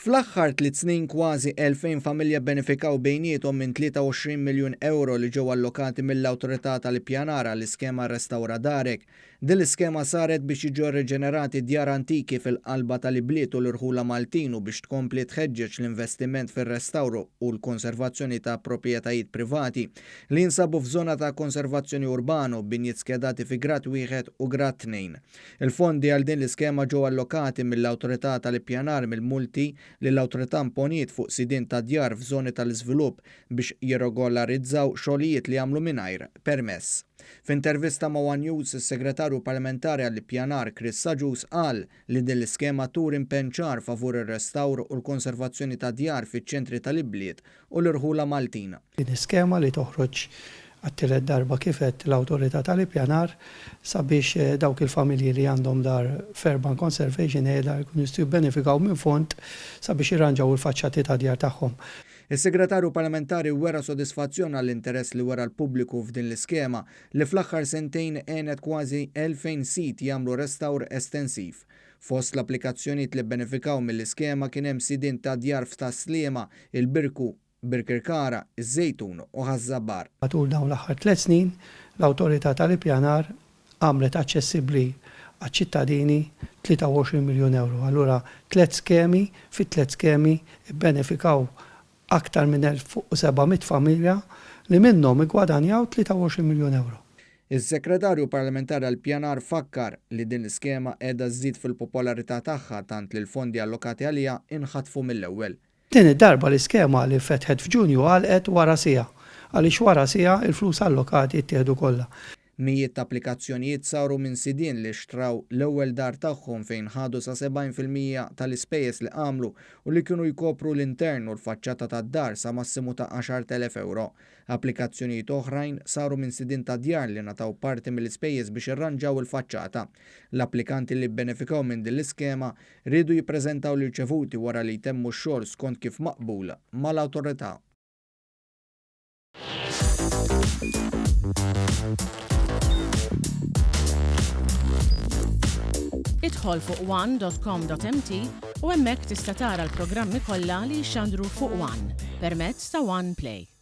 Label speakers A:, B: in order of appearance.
A: Fl-aħħar 3 snin kważi 2000 familja benefikaw bejniethom minn 23 miljun euro li ġew allokati mill-Awtorità tal-Ippjanar għall-iskema Irrestawra Darek. Din l-iskema saret biex jiġu riġenerati djar antiki fil-qalba tal-ibliet u l-irħula Maltin u biex tkompli tħeġġeġ l-investiment fir-restawr u l-konservazzjoni ta' proprjetajiet privati li jinsabu f'żona ta' konservazzjoni urbano b'injiet skedati fi grad 1 u grad 2. Il-fondi għal din l-iskema ġew allokati mill-Awtorità tal-Ippjanar mill-multi li l-awtorità imponiet fuq sidien ta' djar f'żoni tal-iżvilupp biex jirregolarizzaw xogħlijiet li jagħmlu mingħajr permess. F'intervista ma' One News, is-Segretarju Parlamentari għall-Ippjanar Chris Agius qal li din l-iskema tur impenn ċar favur ir-restawr u l-konservazzjoni ta' djar fiċ-ċentri tal-ibliet u l-irħula Maltina.
B: Din iskema li toħroġ għat-tielet darba kifet l-Awtorità tal-Ippjanar sabiex dawk il-familji li għandhom dar f'urban conservation area jkunu jistgħu jibbenefikaw minn fond sabiex jirranġaw il-faċċati ta' djar tagħhom.
A: Is-Segretarju Parlamentari wera sodisfazzjon għall-interess li wera l-pubbliku f'din l-iskema li fl-aħħar sentejn għenet kważi 2000 sit jagħmlu restawr estensiv. Fost l-applikazzjonijiet li benefikaw mill-iskema kien hemm sidien ta' djar f'Taslima, il-Birku, Birkirkara, iż-Żejtun u Ħażabbar.
B: Matul dawn l-aħħar 3 snin, l-Awtorità tal-Ippjanar għamlet aċċessibbli għaċ-ċittadini 23 miljun euro. Allura 3 skemi, fit-3 skemi benefikaw aktar minn 1700 familja li minnhom igwadanjaw 23 miljun euro.
A: Is-Segretarju Parlamentari għall-Ippjanar fakkar li din l-iskema qiegħda żżid fil-popolarità tagħha tant li l-fondi allokati għaliha inħatfu mill-ewwel.
B: Din id-darba l-iskema li fetħet f'Ġunju għalqet wara siegħa għaliex wara siegħa il-flus allokati ttieħdu kollha.
A: Mijiet ta' applikazzjonijiet saru minn sidien li xtraw l-ewwel dar tagħhom fejn ħadu sa 70% tal-ispejjeż li għamlu u li kienu jkopru l-intern u l-faċċata tad-dar sa massimu ta' 10,000 euro. Applikazzjonijiet oħrajn saru minn sidien ta' djar li nataw parti mill-ispejjeż biex irranġaw il-faċċata. L-applikanti li benefikaw minn din l-iskema rridu jippreżentaw l-irċevuti wara li jtemmu x-xogħol skont kif maqbul mal-Awtorità.
C: Idħol fuq one.com.mt u hemmhekk tista' tara l-programmi kollha li jxandru fuq One permezz ta' One Play.